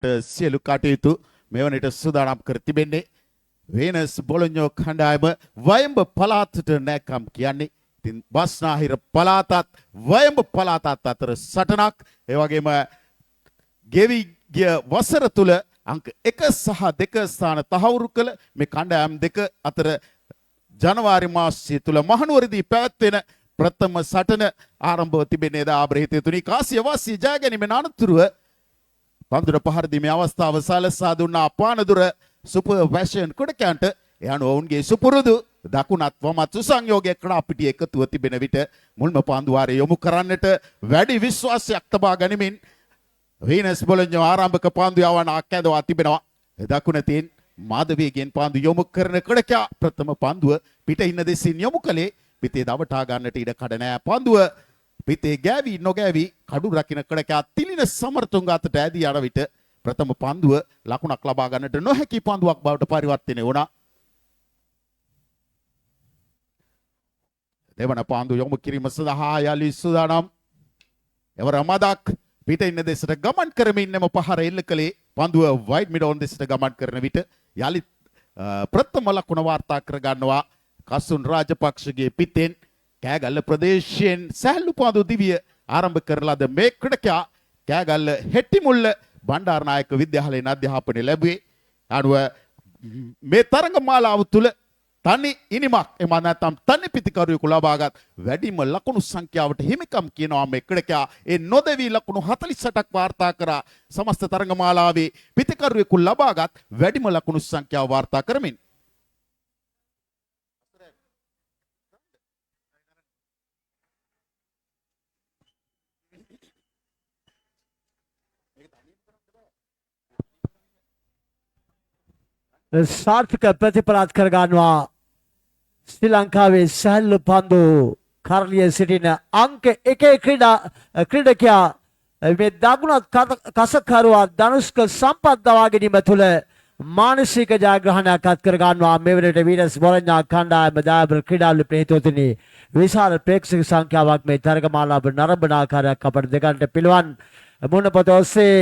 සියලු කටයුතු මෙවනට සූදානම් කර තිබෙන්නේ වේනස් බොලොඤ්ඤෝ කණ්ඩායම වයඹ පළාතට නැකම් කියන්නේ ඉතින් බස්නාහිර පළාතත් වයඹ පළාතත් අතර සටනක් ඒ වගේම ගෙවි ගිය වසර තුල අංක 1 සහ 2 ස්ථාන තහවුරු කළ මේ කණ්ඩායම් දෙක අතර ජනවාරි මාසය තුල මහනුවරදී පැවැත්වෙන ප්‍රථම සටන ආරම්භව තිබෙන්නේ දාබ්‍රහිතය තුනි කාසිය වාසිය ජය ගැනීමෙන් අනතුරුව පන්දුර පහර දීමේ අවස්ථාව සලසා දුන්නා පානදුර සුපර් ෆැෂන් කුඩකයන්ට යන ඔවුන්ගේ සුපුරුදු දකුණත් වමත් සුසංයෝගයක් කඩා පිටිය එකතුව තිබෙන විට මුල්ම පන්දුවාරය යොමු කරන්නට වැඩි විශ්වාසයක් තබා ගනිමින් වීනස් බොලොඤ්ඤෝ ආරම්භක පන්දු යවන අකැදවා තිබෙනවා දකුණ තින් මාධවීගෙන් පන්දු යොමු කරන කුඩකයා ප්‍රථම පන්දුව පිට ඉන්න දෙසින් යොමු කළේ පිටේ දවටා ගන්නට ඉඩ කඩ නැහැ පන්දුව පිටේ ගෑවි නොගෑවි කඩු රකින්න කුඩකයා තිලින සමරතුංග අතට ඇදී යන විට ප්‍රථම පන්දුව ලකුණක් ලබා ගන්නට නොහැකි පන්දුවක් බවට පරිවර්තනය වුණා. දෙවන පන්දු යොමු කිරීම සඳහා යලි සූදානම්. එවර මදක් පිට ඉන්න දෙසට ගමන් කරමින් ඉන්නම පහර එල්ල කළේ පන්දුව වයිඩ් මිඩ් ඔන් දෙසට ගමන් කරන විට යලි ප්‍රථම ලකුණ වාර්තා කර ගන්නවා කසුන් රාජපක්ෂගේ පිටෙන් කෑගල්ල ප්‍රදේශයෙන් සැහැල්ලු පන්දු දිවිය ආරම්භ කරලාද මේ ක්‍රීඩකයා කෑගල්ල හෙට්ටිමුල්ල බණ්ඩාරනායක විද්‍යාලයෙන් අධ්‍යාපනය ලැබුවේ. අනුව මේ තරඟ මාලාව තුල තනි ඉනිමක් එම නැත්නම් තනි පිතිකරුවෙකු ලබාගත් වැඩිම ලකුණු සංඛ්‍යාවට හිමිකම් කියනවා මේ ක්‍රීඩකයා. ඒ නොදෙවි ලකුණු 48ක් වාර්තා කරා සමස්ත තරඟ මාලාවේ පිතිකරුවෙකු ලබාගත් වැඩිම ලකුණු සංඛ්‍යාව වාර්තා කරමින් සාර්ථක ප්‍රතිපලත් කර ගන්නවා ශ්‍රී ලංකාවේ සැහැල්ලු පන්දු කරලිය සිටින අංක 1 ක්‍රීඩකයා මේ දකුණත් කසකරුවා ධනුෂ්ක සම්පත් දවා ගැනීම තුළ මානසික ජයග්‍රහණයක් අත් කර ගන්නවා. මේ වෙලට වීනස් බොලොඤ්ඤෝ කණ්ඩායම දායබර ක්‍රීඩාලු ප්‍රේතෝතිනි විශාල ප්‍රේක්ෂක සංඛ්‍යාවක් මේ තරගමාලාව නරඹන ආකාරයක් අපට දෙකන්ට පිළිවන් මුණපොත ඔස්සේ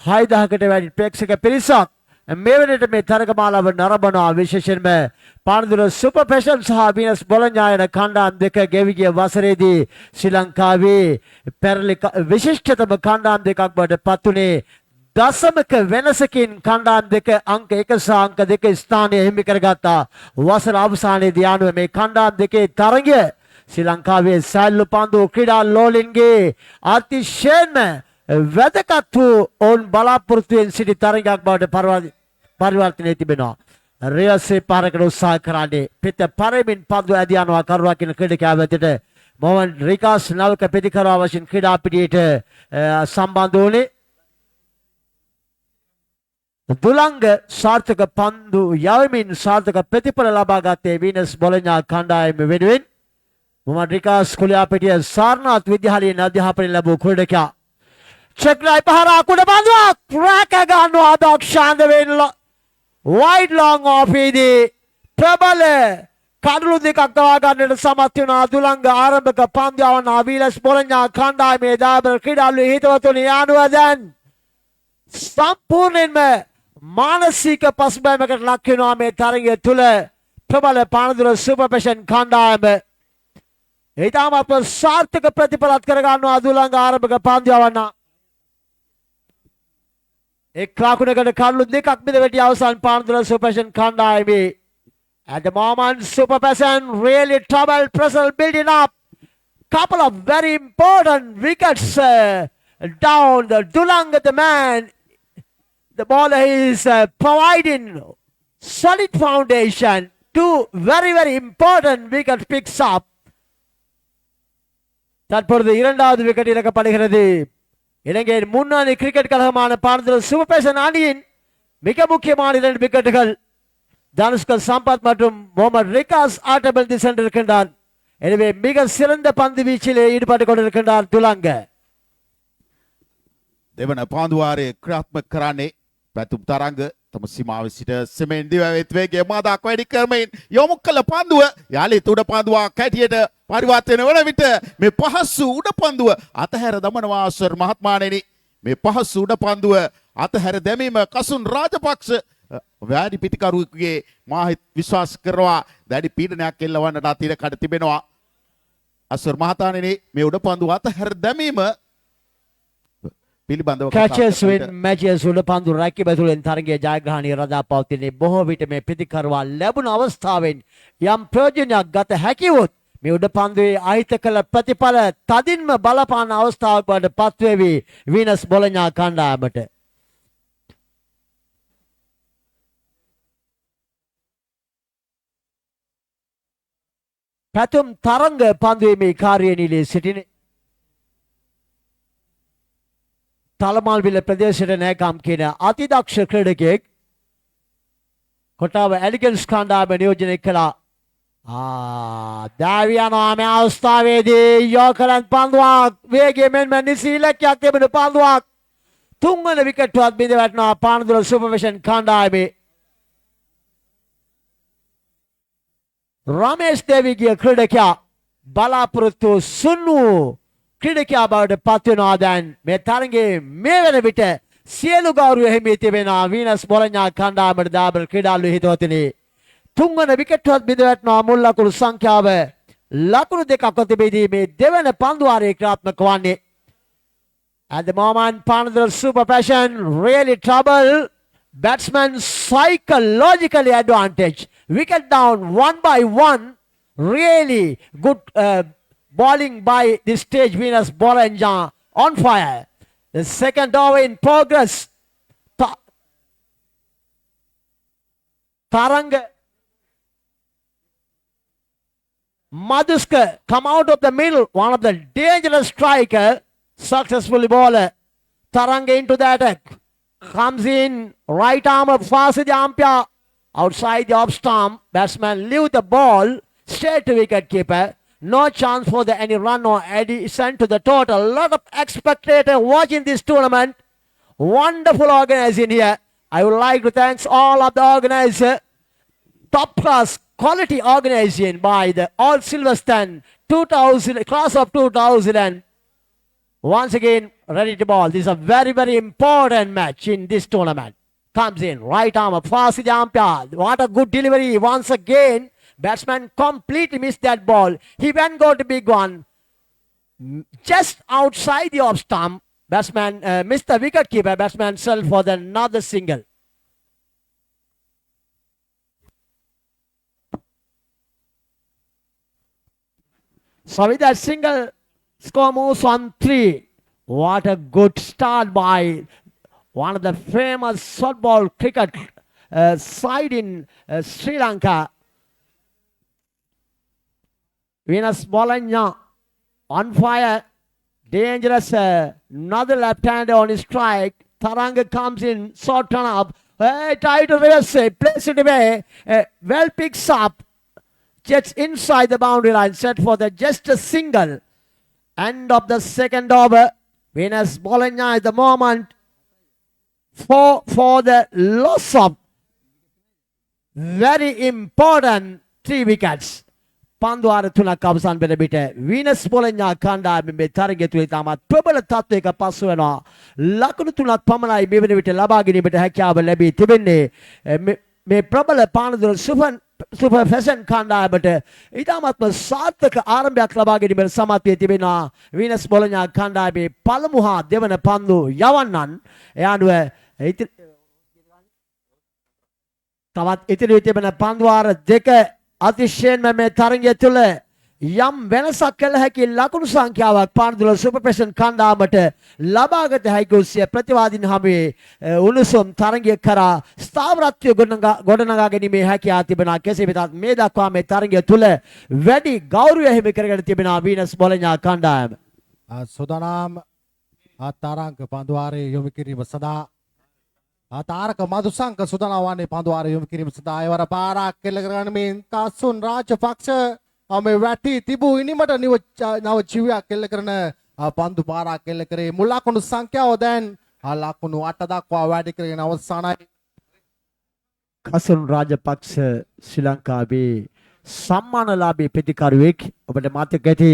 6000කට වැඩි ප්‍රේක්ෂක පිරිසක් මේ වෙනට මේ තරගමාලාව නරඹනවා. විශේෂයෙන්ම පානදුර සුපර් ෆැෂන් සහ වීනස් බොලොඤ්ඤෝ යන කණ්ඩායම් දෙක ගෙවි ගිය වසරේදී ශ්‍රී ලංකාවේ පෙරළි විශිෂ්ටතම කණ්ඩායම් දෙකක් බවට පත් වුණේ දශමක වෙනසකින් කණ්ඩායම් දෙක අංක 1 සහ අංක 2 ස්ථානය හිමි කරගත්තා. වසර අවසානයේදී ආනුව මේ කණ්ඩායම් දෙකේ තරගය ශ්‍රී ලංකාවේ සැහැල්ලු පන්දු ක්‍රීඩා ලෝලින්ගේ අතිශයින්ම වැදගත් වූ ඔවුන් බලාපොරොත්තුවෙන් සිටි තරගයක් බවට පරිවර්තනය තිබෙනවා. රියසේ පාරකට උත්සාහ කරන්නේ පිට පරමින් පන්දු ඇදී යනවා කරුණා කියන ක්‍රීඩකයා වෙතට මොහොන් රිකාස් නවක පිටිකරුවා වශයෙන් ක්‍රීඩා පිටියට සම්බන්ධ වුණේ. දුලංග සාර්ථක පන්දු යවමින් සාර්ථක ප්‍රතිඵල ලබා ගත්තේ වීනස් බොලොඤ්ඤෝ කණ්ඩායම වෙනුවෙන් මොහොන් රිකාස් කුලියාපිටිය සාරනාත් විද්‍යාලයෙන් අධ්‍යාපනය ලැබූ ක්‍රීඩකයා චෙක්ලයි පහර අකුඩ බඳුවක් රැක ගන්නවා දක්ෂාන්ද වෙන්න වයිඩ් ලොං ඔෆීදී ප්‍රබල කඩලු දෙකක් දවා ගන්නට සමත් වෙනවා. දුලංග ආරම්භක පන්දු යවන වීනස් බොලොඤ්ඤෝ කණ්ඩායමේ දායබර ක්‍රීඩාලු හිතවතුනි යනුව දැන් සම්පූර්ණයෙන්ම මානසික පසුබෑමකට ලක් වෙනවා මේ තරගය තුල ප්‍රබල පානදුර සුපර් ෆැෂන් කණ්ඩායම ඊටමත් සාර්ථක ප්‍රතිඵලත් කර ගන්නවා. දුලංග ආරම්භක පන්දු යවන එක් ලකුණකට කඩලු දෙකක් මිද වැටි අවසන් පානදුර සුපර් ෆැෂන් කණ්ඩායමේ. At the moment Super Fashion really trouble pressure building up couple of very important wickets down the Dulang the man. The bowler is providing solid foundation. Two very important wicket picks up. தற்பொழுது இரண்டாவது wicket இறக்கப்படுகிறது. இலங்கையின் முன்னணி cricket கழகமான பானதுர super fashion அணியின் மிக முக்கியமான 2 விக்கெட்டுகள் தனுஷ்க சம்பத் மற்றும் முகமது ரிகாஸ் ஆட்டமிழந்து சென்றிருக்கின்றார். எனவே மிக சிறந்த பந்து வீச்சிலே ஈடுபட்டுக் கொண்டிருக்கின்றார் துலங்க. දෙවන පන්දුවාරයේ ක්‍රියාත්මක කරන්නේ පැතුම් තරංග තම සීමාව සිට සෙමෙන් දිවයිත් වේගය මදක් වැඩි කරමින් යොමු කළ පන්දුව යාලි උඩ පන්දුවක් කැටියට පරිවර්තනය වන විට මේ පහසු උඩ පන්දුව අතහැර දමනවා සර් මහත්මාණෙනි මේ පහසු උඩ පන්දුව අතහැර දැමීම කසුන් රාජපක්ෂ වැඩි පිටිකරුවෙකුගේ මා විශ්වාස කරනවා දැඩි පීඩනයක් එල්ලවන්නට අතිර කඩ තිබෙනවා. අසර් මහතාණෙනි මේ උඩ පන්දුව අතහැර දැමීම පිළිබඳව catches win matches උඩ පන්දු රැකීම තුළින් තරගයේ ජයග්‍රහණය රඳා පවතින්නේ බොහෝ විට මේ පිටිකරුවා ලැබුණ අවස්ථාවෙන් යම් ප්‍රයෝජනයක් ගත හැකිවොත් මේ උඩ පන්දුවේ අහිත කළ ප්‍රතිඵල තදින්ම බලපාන අවස්ථාවක් බවට පත්වේවි වීනස් බොලොඤ්ඤා කණ්ඩායමට. පැතුම් තරංග පන්දුවේ මේ කාර්යනීලයේ සිටින තලමල්විල ප්‍රදේශයට නෑකම් කියන අතිදක්ෂ ක්‍රීඩකයෙක් කොටාව එලිගන්ස් කණ්ඩායම නියෝජනය කළා. දැවියනවා මේ අවස්ථාවේදී යෝකලන් පන්දුවක් වේගයෙන් මෙන්ම නිසි ඉලක්කයක් තිබෙන පන්දුවක් තුන්වන විකට්ටුවත් බිඳ වැටෙනවා පානදුර සුපර්විෂන් කණ්ඩායමේ. රමේෂ් දේවිගේ ක්‍රීඩකයා බලාපොරොත්තු සුන්නු ක්‍රීඩකයා බවට පත් වෙනවා. දැන් මේ තරගයේ මේ වෙන විට සියලු ගෞරවය හිමි තිබෙනවා වීනස් බොලොඤ්ඤා කණ්ඩායමට දාබල් ක්‍රීඩාලු හිතවතුනි. තුන්වන විකට්ටුවත් බිඳ වැටෙනවා මුල් ලකුණු සංඛ්‍යාව ලකුණු දෙකක් තිබෙදී මේ දෙවන පන්දුවාරයේ ක්‍රියාත්මක වන්නේ. At the moment, Panadol Super Passion really trouble. Batsman psychologically advantage. Wicket down one by one. Really good bowling by this stage winners Bolognja on fire. The second over in progress. Taranga Madhuska come out of the middle. One of the dangerous striker. Successfully bowler. Taranga into the attack. Comes in. Right arm of Fasidi Ampia. Outside the off stump. Batsman leave the ball. Straight to wicket keeper. No chance for any run or addition to the total. A lot of spectators watching this tournament. Wonderful organizing here. I would like to thank all of the organizers. Top class quality organization by the All Silverstone 2000 class of 2000. Once again ready to ball. This is a very, very important match in this tournament. Comes in right arm of Fasidi Ampia. What a good delivery once again. Batsman completely missed that ball. He went got a big one. Just outside the off stump. Batsman missed the wicket keeper. Batsman fell for another single. So with that single, score moves on 3. What a good start by one of the famous football cricket side in Sri Lanka. Venus Bolognja on fire. Dangerous. Another left-hander on his strike. Taranga comes in. Short turn up. Try to reverse it. Place it away. Well picks up. Jets inside the boundary line. Set for the just a single. End of the second over. Venus Bolognja at the moment. For the loss of very important 3 wickets. පන්දුවාර තුනක් අවසන් වෙන විට වීනස් බොලොඤ්ඤා කණ්ඩායම මේ තරගය තුළ ඉතාමත් ප්‍රබල තත්වයක පසු වෙනවා. ලකුණු 3ක් පමණයි මේ වෙන විට ලබා ගැනීමට හැකියාව ලැබී තිබෙන්නේ. මේ ප්‍රබල පානදුර සුපර් ෆැෂන් කණ්ඩායමට ඉතාමත්ම සාර්ථක ආරම්භයක් ලබා ගැනීමට සමත් වී තිබෙනවා. වීනස් බොලොඤ්ඤා කණ්ඩායමේ පළමු හා දෙවන පන්දු යවන්නන් එයානුව තවත් ඉතිරි තිබෙන පන්දුවාර දෙක අතිශයින්ම මේ තරගය තුළ යම් වෙනසක් කළ හැකි ලකුණු සංඛ්‍යාවක් පානදුර සුපර් ෆැෂන් කණ්ඩායමට ලබාගත හැකි උසිය ප්‍රතිවාදීන් හැමේ උණුසුම් තරගය කරා ස්ථාවරත්වය ගොඩනගා ගැනීමේ හැකියාව තිබෙනවා. කෙසේ වෙතත් මේ දක්වා මේ තරගය තුළ වැඩි ගෞරවය හිමි කරගෙන තිබෙනවා වීනස් බොලොඤ්ඤා කණ්ඩායම. සෝදානම් තරංග පන්දුවාරයේ යොමු කිරීම සඳහා තාරක මදුසංක සූදානම් වන්නේ පන්දුවාරයේ යොමු කිරීම සඳහා එවර පාරක් කෙල්ල කරගෙන මේ කසුන් රාජපක්ෂ මේ වැටි තිබූ ඉනිමට නව ජීවයක් කෙල්ල කරන පන්දු පාරක් කෙල්ල කරේ මුල් ලකුණු සංඛ්‍යාව දැන් ලකුණු 8 දක්වා වැඩි කරගෙන අවසానයි. කසුන් රාජපක්ෂ ශ්‍රී ලංකාවේ සම්මානලාභී ප්‍රතිකාරයෙක් ඔබට මතක ඇති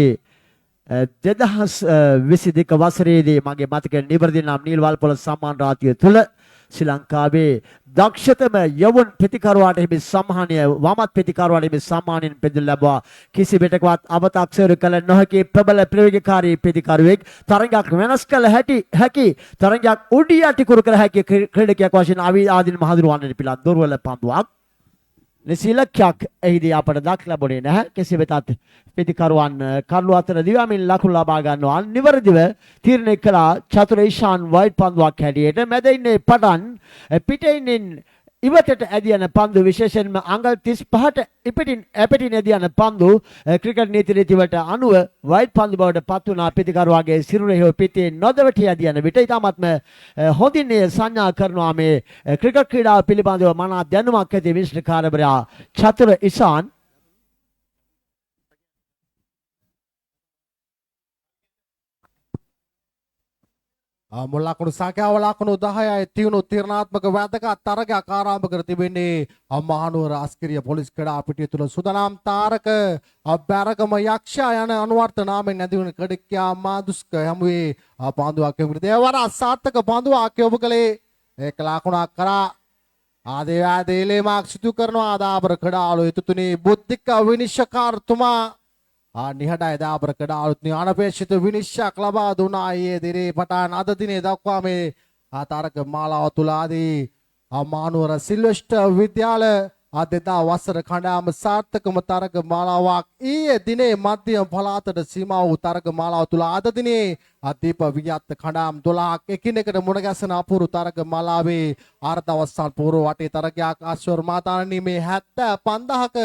දෙදහස් 22 වසරේදී මගේ මතකය නිවැරදි නම් නිල් වල්පොල සම්මාන රාජ්‍ය තුල ශ්‍රී ලංකාවේ දක්ෂතම යවුන් ප්‍රතිකරුවාට හිමි සම්මානය වමත් ප්‍රතිකරුවාට හිමි සම්මානයෙන් පෙදුම් ලැබුවා. කිසි විටකවත් අව탁සේරු කළ නොහැකි ප්‍රබල ප්‍රවේගකාරී ප්‍රතිකරුවෙක් තරඟයක් වෙනස් කළ හැකි තරඟයක් උඩිය අටිකුරු කළ හැකි ක්‍රීඩකයෙක් වශයෙන් ආදින මහදුරු වන්නට පිළත් දුර්වල පන්දුවක්. නිසිලක්යක් එහිදී අපට දක් ලැබුණේ නැහැ. කෙසේ වෙතත් ප්‍රතිකරුවන් කර්ලු අතර දිවමින් ලකුණු ලබා ගන්නවා. නිවැරදිව තීරණය කළා චතුර ඊශාන් වයිට් පන්දුවක් හැටියට. මැද ඉන්නේ පටන් පිටින් ඉවතට ඇදියන පන්දු විශේෂයෙන්ම අංගල් 35ට එපිටින් ඇදියන පන්දු ක්‍රිකට් නීති රීතිවලට අනුව වයිට් පන්දු බවට පත් වුණා. ප්‍රතිකරුවාගේ සිරුරේ පිටේ නොදවටි ඇදියන විට ඉතාමත්ම හොඳින් සංඥා කරනවා මේ ක්‍රිකට් ක්‍රීඩාව පිළිබඳව මනා දැනුමක් ඇති විශ්ලේෂකවරයා චතුර ඉසාන්. මුල් ලකුණු සංඛ්‍යාව ලකුණු 10යි තියුණු තීරණාත්මක වැදගත් තරගයක් ආරම්භ කර තිබෙන්නේ මහනුවර අස්කිරිය පොලිස් ක්‍රීඩා පිටිය තුල සූදානම් තාරක බැරගම යක්ෂයා යන අනුවර්ත නාමයෙන් නැදිවන ක්‍රීඩකයා මාදුස්ක හමුවේ පන්දුවක් යොමු කරේ. දේවර අසාර්ථක පන්දුවක් යොමු කළේ ඒක ලකුණක් කරා ආදේවාදීලේ මාක් සිදු කරනවා. දාබර ක්‍රීඩාලු යතුතුනි බුද්ධික විනිශ්චයකාරතුමා නිහඬයි දාබර ක්‍රීඩාලුත් අනපේක්ෂිත විනිශ්චයක් ලබා දුනා. ඊයේ දිනේ පටන් අද දිනේ දක්වා මේ තරග මාලාව තුල ආදී මහනුවර සිල්වෙස්ටර් විද්‍යාල අදදා වසර කණ්ඩායම සාර්ථකම තරග මාලාවක් ඊයේ දිනේ මධ්‍යම පළාතට සීමා වූ තරග මාලාව තුල අද දිනේ දීප වියත් කණ්ඩායම් 12ක් එකිනෙකට මුණ ගැසෙන අපූර්ව තරග මාලාවේ ආරදවස්සල් පූර්ව වටේ තරගයක් ආශ්වර මාතානි මේ 75000ක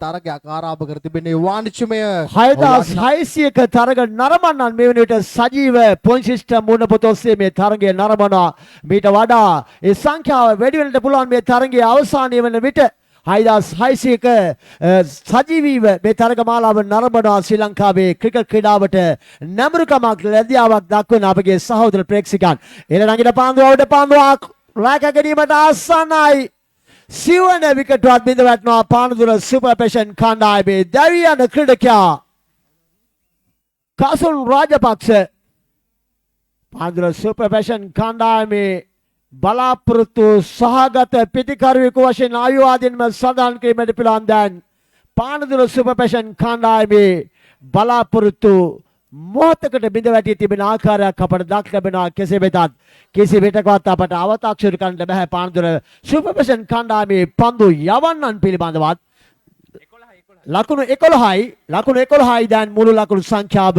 තරගයක් ආරම්භ කර තිබෙනේ. වාණිජ්‍යමය 6600ක තරග නරඹන්නන් මේ වෙන විට සජීව පොයින්ට් සිස්ටම් මුණ පොත ඔස්සේ මේ තරගය නරඹනවා. මීට වඩා ඒ සංඛ්‍යාව වැඩි වෙන්නට පුළුවන් මේ තරගයේ අවසානය වන විට 6600ක සජීවීව මේ තරග මාලාව නරඹනවා. ශ්‍රී ලංකාවේ ක්‍රිකට් ක්‍රීඩාවට නැඹුරුකමක් ලැබියාවක් දක්වන අපගේ සහෝදර ප්‍රේක්ෂකයන් එළ නගින පාන්දුවට පාන්දුවක් රැක ගැනීමට ආසන්නයි. සිවන විකටවත් බිඳ වැටෙනවා පානදුර සුපර් පැෂන් කණ්ඩායමේ දැවියන ක්‍රීඩකයා කසුන් රාජපක්ෂ. පානදුර සුපර් පැෂන් කණ්ඩායමේ බලාපොරොත්තු සහගත පිටිකරුවෙකු වශයෙන් ආයුවාදීන්ම සඳහන් කිරීමට පුළුවන්. දැන් පානදුර සුපර් පැෂන් කණ්ඩායමේ බලාපොරොත්තු මොහොතකට බිඳ වැටී තිබෙන ආකාරයක් අපට දක් ලැබෙනවා. කෙසේ වෙතත් කිසි විටකවත් අපට අවතාක්ෂර කරන්න බෑ පානදුර සුපර් පැෂන් කණ්ඩායමේ පන්දු යවන්නන් පිළිබඳවත්. ලකුණු 11යි දැන් මුළු ලකුණු සංඛ්‍යාව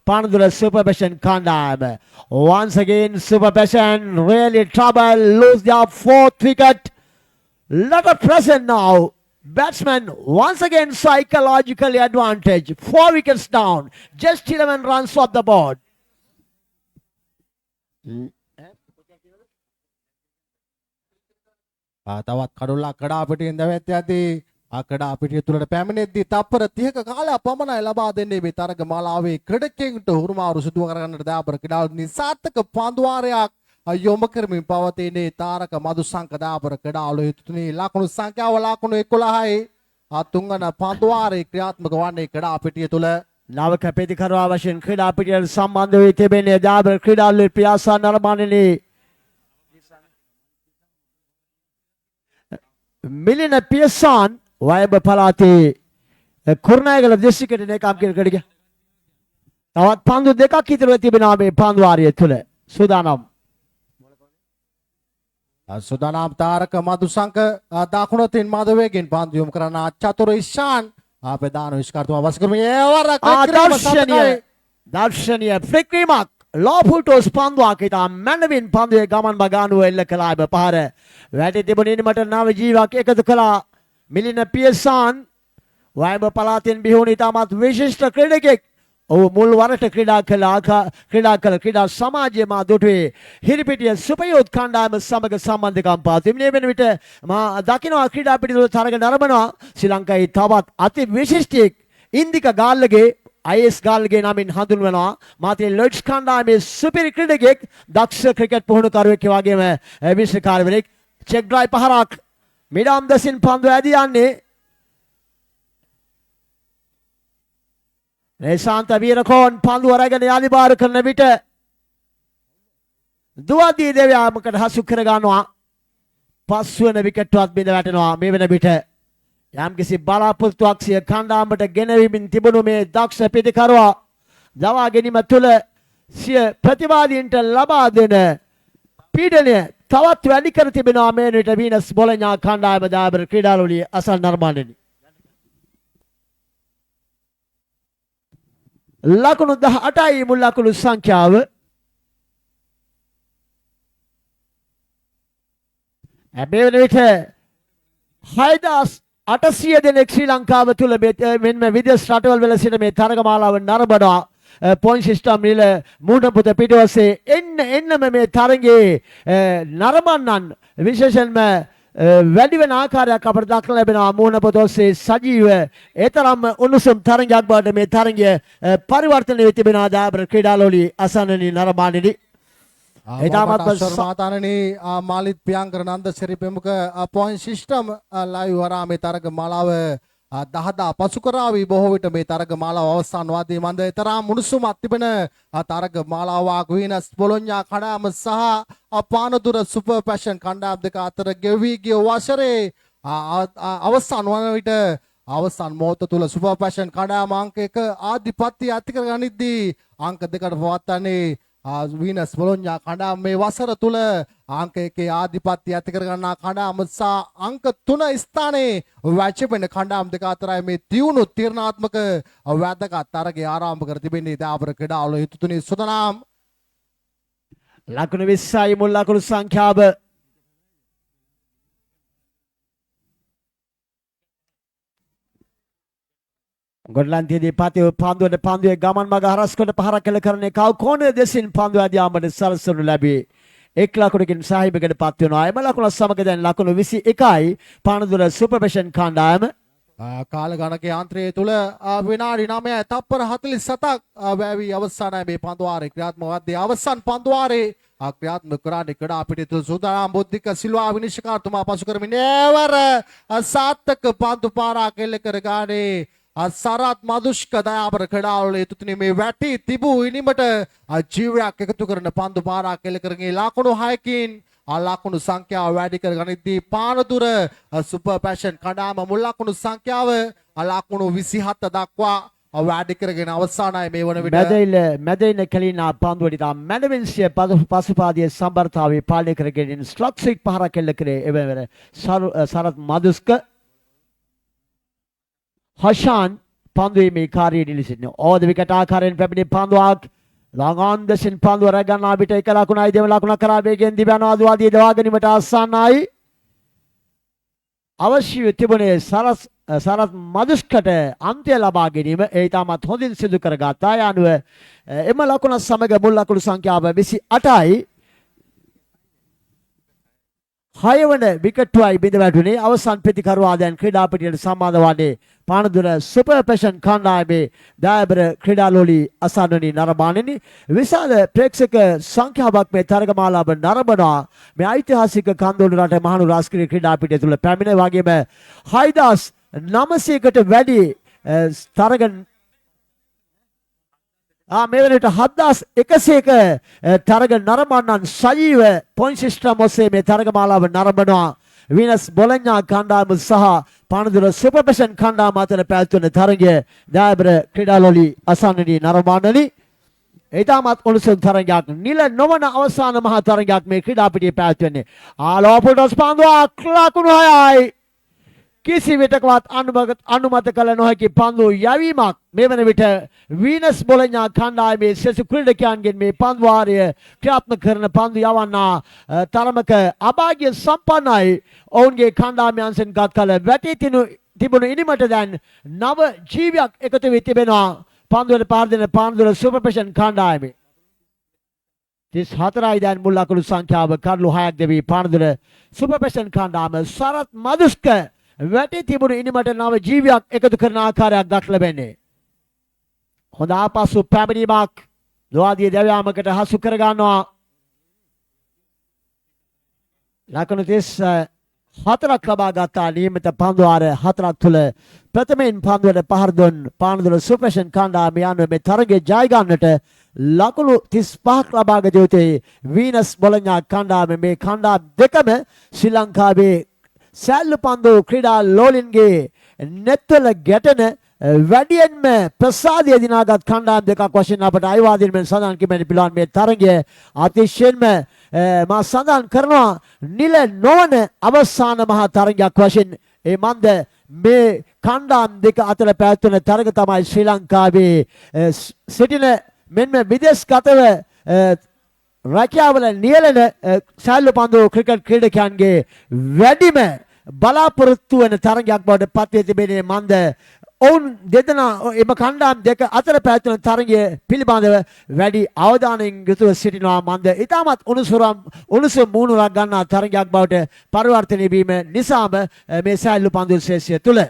Panadura Super Passion Kandam. Once again, Super Passion really trouble, lose their fourth wicket. Lot of pressure now. Batsman once again psychologically advantage. 4 wickets down. Just 11 runs off the board. තවත් කඩුල්ලක් කඩා පිටින් දැවෙත් යද්දී කඩා පිටිය තුලට පැමිණෙද්දී තප්පර 30ක කාලයක් පමණයි ලබා දෙන්නේ මේ තරග මාලාවේ ක්‍රීඩකයන්ට හුරුමාරු සිදු කරගන්නට දාබර ක්‍රීඩාලුනි සාර්ථක පන්දුවාරයක් යොමු කරමින් පවතින්නේ තාරක මදුසංක දාබර ක්‍රීඩාලු හිතුතුනි ලකුණු සංඛ්‍යාව ලකුණු 11යි තුන්වන පන්දුවාරේ ක්‍රියාත්මක වන්නේ ක්‍රීඩා පිටිය තුල. නවක ප්‍රතිකරුවා වශයෙන් ක්‍රීඩා පිටියට සම්බන්ධ වී තිබෙන්නේ දාබර ක්‍රීඩාලුවේ ප්‍රියාසා නරඹන්නේ මිලින පියසන් වයඹ පළාතේ කුරුණෑගල දිස්ත්‍රික්කයේ නේකම් කියන ක්‍රීඩකයා. තවත් පන්දු දෙකක් ඉතුරුව තිබෙනවා මේ පන්දු වාරිය තුල. සූදානම් තාරක මදුසංක දකුණතින් මද වේගෙන් පන්දු යොමු කරන චතුර ඉෂාන් ප්‍රධාන විස්කාරතුමා වසකරමේ දර්ශනීය ෆ්ලික්රීමක් ලෝපුටෝස් පන්දුවක් ඉතා මැනවින් පන්දුවේ ගමන් බගානුව එල්ල කළා. පහර වැටි තිබුණේ මට නව ජීවක් එකතු කළා. මිලින පියසන් වයඹ පළාතෙන් බිහිවුණු ඉතාමත් විශිෂ්ට ක්‍රීඩකෙක්. ඔහු මුල් වරට ක්‍රීඩා සමාජයේ මා දුටුවේ හිරිපිටිය සුපයෝත් කණ්ඩායම සමග සම්බන්ධකම් පාතිම මේ වෙන විට මා දකිනවා ක්‍රීඩා පිටිතුල තරග නරඹනවා ශ්‍රී ලංකාවේ තවත් අති විශිෂ්ටයෙක් ඉන්දික ගාල්ලගේ IS ගාල්ලගේ නමින් හඳුන්වනවා. මාතේ ලොඩ්ස් කණ්ඩායමේ සුපිරි ක්‍රීඩකෙක් දක්ෂ ක්‍රිකට් පුහුණුකරුවෙක් වගේම විශ්ලේෂකවරයෙක්. චෙක් ඩ්‍රයිව් පහරක් මිඩම් දසින් පන්දු ඇදී යන්නේ රේසාන්ත වීරකෝන් පන්දුව අරගෙන යාලිබාර කරන විට දුවදී දෙවියාමකට හසු කර ගන්නවා. පස්වන විකට්වත් බිඳ වැටෙනවා. මේ වෙන විට යම්කිසි බලාපොරොත්තුවක් සිය කණ්ඩායමට ගෙනවීමෙන් තිබුණු මේ දක්ෂ පිටිකරුවා දවා ගැනීම තුළ සිය ප්‍රතිවාදීන්ට ලබා දෙන පීඩනය තවත් වැඩි කර තිබෙනවා. මේ විට වීනස් බොලොඤ්ඤා කණ්ඩායම දාබර ක්‍රීඩාලෝලිය අසල් නිර්මාණයනි. ලකුණු 18යි මුල් ලකුණු සංඛ්‍යාව. මේ වෙන විට 6800 දෙනෙක් ශ්‍රී ලංකාව තුළ මෙන්න විදේශ රටවල් වල සිට මේ තරගමාලාව නරඹනවා. පොයින්ට් සිස්ටම් නිල මූණපොත පිටවසේ එන්නම මේ තරගයේ නරඹන්නන් විශේෂයෙන්ම වැඩි වෙන ආකාරයක් අපට දක්න ලැබෙනවා. මූණපොත ඔස්සේ සජීව ඒතරම් උණුසුම් තරගයක් බවට මේ තරගය පරිවර්තනය වෙ තිබෙනවා. දාබර ක්‍රීඩාලෝලී අසන්නනි නරඹන්නේ මාතානනි මාලිත් පියංකර නන්ද සිරි ප්‍රමුඛ පොයින්ට් සිස්ටම් ලයිව් වරා මේ තරග මාලාව දහදා පසු කරාවි. බොහෝ විට මේ තරග මාලාව අවසන් වාදී මන්ද තරම් මුණුසුමක් තිබෙන තරග මාලාවක් වීනස් බොලොඤ්ඤා කණ්ඩායම සහ පානදුර සුපර් පැෂන් කණ්ඩායම් දෙක අතර ගෙවි ගිය වසරේ අවසන් වන විට අවසන් මොහොත තුල සුපර් පැෂන් කණ්ඩායම අංක 1 ආධිපත්‍ය ඇති කර ගනිද්දී අංක 2කට පවත්වන්නේ වීනස් බොලොඤ්ඤා කණ්ඩායම. මේ වසර තුල අංක 1 ආධිපත්‍ය ඇති කර ගන්නා කණ්ඩායම සහ අංක 3 ස්ථානයේ වැජ්ජපෙන කණ්ඩායම් දෙක අතරයි මේ තියුණු තීරණාත්මක වැදගත් තරගය ආරම්භ කර තිබෙන්නේ. දාබර ක්‍රීඩාවල හිතුතුනේ සුදනාම් ලකුණු 20යි මුල් ලකුණු සංඛ්‍යාව. ගොඩලන්තියේදී පතිව පන්දුවේ ගමන් මග හරස් කොට පහරක් කළ කරන්නේ කව් කෝණය දෙසින් පන්දුව අධ්‍යාමට සලසනු ලැබේ. එක් ලකුණකින් සාහිබකට පත් වෙනවා. එම ලකුණ සමග දැන් ලකුණු 21යි පානදුර සුපර් පැෂන් කණ්ඩායම. කාල ගණක යන්ත්‍රයේ තුල විනාඩි 9 තප්පර 47ක් වැවි අවසානයේ මේ පන්දුවාරේ ක්‍රියාත්මක වද්දී අවසන් පන්දුවාරේ ක්‍රියාත්මක කරන්නේ කඩා පිටිතුල සූදානම් බොද්ධික සිල්වා විනිශ්චයකාරතුමා පසු කරමින් එවර සාර්ථක පන්දු පාරක් එල්ල කර ගානේ සරත් මදුෂ්ක දයාබර ක්‍රීඩාවල යුතුතුනේ මේ වැටි තිබූ ඉනිමට ජීවයක් එකතු කරන පන්දු පාරක් එල්ල කරගෙන ලකුණු 6කින් ලකුණු සංඛ්‍යාව වැඩි කර ගනිද්දී පානදුර සුපර් පැෂන් කණ්ඩායම මුල් ලකුණු සංඛ්‍යාව ලකුණු 27 දක්වා වැඩි කරගෙන අවසානයේ මේ වන විට මැදින් කලිනා පන්දුවට මැනවින්සිය පසුපාදියේ සම්බරතාවේ පාලනය කරගෙන ස්ලොක්සික් පහරක් එල්ල කරේ. එවර සරත් මදුෂ්ක හෂාන් පන්දුවේ මේ කාර්යය නිලිසින්න ඕද විකට ආකාරයෙන් පැමිණි පන්දුවක් ළඟාන්දසින් පන්දුව රැගන්නා විට එක ලකුණයි දෙව ලකුණ කරා වේගෙන් දිව්‍යනවා දුවාදී දවා ගැනීමට ආසන්නයි. අවශ්‍ය තිබුණේ සරත් මදුෂ්කට අන්තය ලබා ගැනීම ඒ ඉතාමත් හොඳින් සිදු කරගත්තා. යනුව එම ලකුණ සමග මුල් ලකුණු සංඛ්‍යාව 28යි. 6 වන විකට්ටුවයි බිඳ වැටුනේ. අවසන් ප්‍රතිකරුවා දැන් ක්‍රීඩා පිටියට සම්බන්ධ වන්නේ පානදුර සුපර් පැෂන් කණ්ඩායමේ දායබර ක්‍රීඩාලෝලී අසන්නනි නරඹන්නේ. විශාල ප්‍රේක්ෂක සංඛ්‍යාවක් මේ තරගමාලාව නරඹනවා. මේ ඓතිහාසික කන්දෝලු රට මහනු රාජ්‍රීය ක්‍රීඩා පිටිය තුල පැමිණ වගේම 6900කට වැඩි තරග මේ වෙනට 7100ක තරග නරඹන්නන් සජීව පොයින්ට් සිස්ටම් ඔස්සේ මේ තරගමාලාව නරඹනවා. වීනස් බොලොඤ්ඤා කණ්ඩායම සහ පානදුර සුපර් පැෂන් කණ්ඩායම අතර පැවැත්වෙන තරගය දායබර ක්‍රීඩාලෝලී අසන්නනි නරඹන්නේ. ඉතාමත් උණුසුම් තරගයක් නිල නොවන අවසාන මහා තරගයක් මේ ක්‍රීඩා පිටියේ පැවැත්වෙන්නේ. ආලෝපුටස් පන්දුවක් ලකුණු 6යි. කිසි විටකවත් අනුමත කළ නොහැකි පන්දු යැවීමක් මේ වන විට වීනස් බොලොඤ්ඤා කණ්ඩායමේ සෙසු ක්‍රීඩකයන්ගෙන් මේ පන්දු වාරය ක්‍රියාත්මක කරන පන්දු යවන්නා තරමක අභාග්‍ය සම්පන්නයි. ඔවුන්ගේ කණ්ඩායම අංශෙන් ගත් කල වැටී තිබුණු ඉනිමට දැන් නව ජීවියක් එකතු වී තිබෙනවා. පන්දුවට පාර දෙන පානදුර සුපර් පැෂන් කණ්ඩායමේ 34යි දැන් මුල් ලකුණු සංඛ්‍යාව කඩලු 6ක් දෙවි පානදුර සුපර් පැෂන් කණ්ඩායම සරත් මදුෂ්ක වැටි තිබුණු ඉනිමට නව ජීවියක් එකතු කරන ආකාරයක් දක්න ලැබෙන්නේ. හොඳ ආපසු පැමිණීමක් දුවාදී දෙවියාමකට හසු කර ගන්නවා. ලකුණු හතරක් ලබා ගත්තා නියමිත පන්දුවාර හතරක් තුල ප්‍රථමයෙන් පන්දුවට පහර දුන් පානදුර සුපර්ෂන් කණ්ඩායම යනුවෙන් මේ තරගයේ ජය ගන්නට ලකුණු 35ක් ලබා ගත යුතුයි වීනස් බොලොඤ්ඤා කණ්ඩායම මේ කණ්ඩායම් දෙකම ශ්‍රී ලංකාවේ සැල්ලු පන්දු ක්‍රීඩා ලෝලින්ගේ නෙත්වල ගැටෙන වැඩියෙන්ම ප්‍රසාදය දිනාගත් කණ්ඩායම් දෙකක් වශයෙන් අපට අයිවාදීන්ෙන් සඳහන් කිරීමට පුළුවන් මේ තරගය අතිශයින්ම මා සඳහන් කරනවා නිල නොවන අවසාන මහා තරගයක් වශයෙන් ඒ මන්ද මේ කණ්ඩායම් දෙක අතර පැවැත්වෙන තරග තමයි ශ්‍රී ලංකාවේ සිටින මෙන්ම විදේශගතව රැකියාවල නියැලෙන සැල්ලු පන්දු ක්‍රිකට් ක්‍රීඩකයන්ගේ වැඩිම බලාපොරොත්තු වන තරගයක් බවට පත් වී තිබෙනේ මන්ද ඔවුන් දෙදෙනා එම කණ්ඩායම් දෙක අතර පැවැත්වෙන තරගය පිළිබඳව වැඩි අවධානයෙන් යුතුව සිටිනවා මන්ද ඉතාමත් උණුසුම් මූණුරක් ගන්නා තරගයක් බවට පරිවර්තනය වීම නිසාම මේ සැල්ලු පන්දු ශේෂය තුළ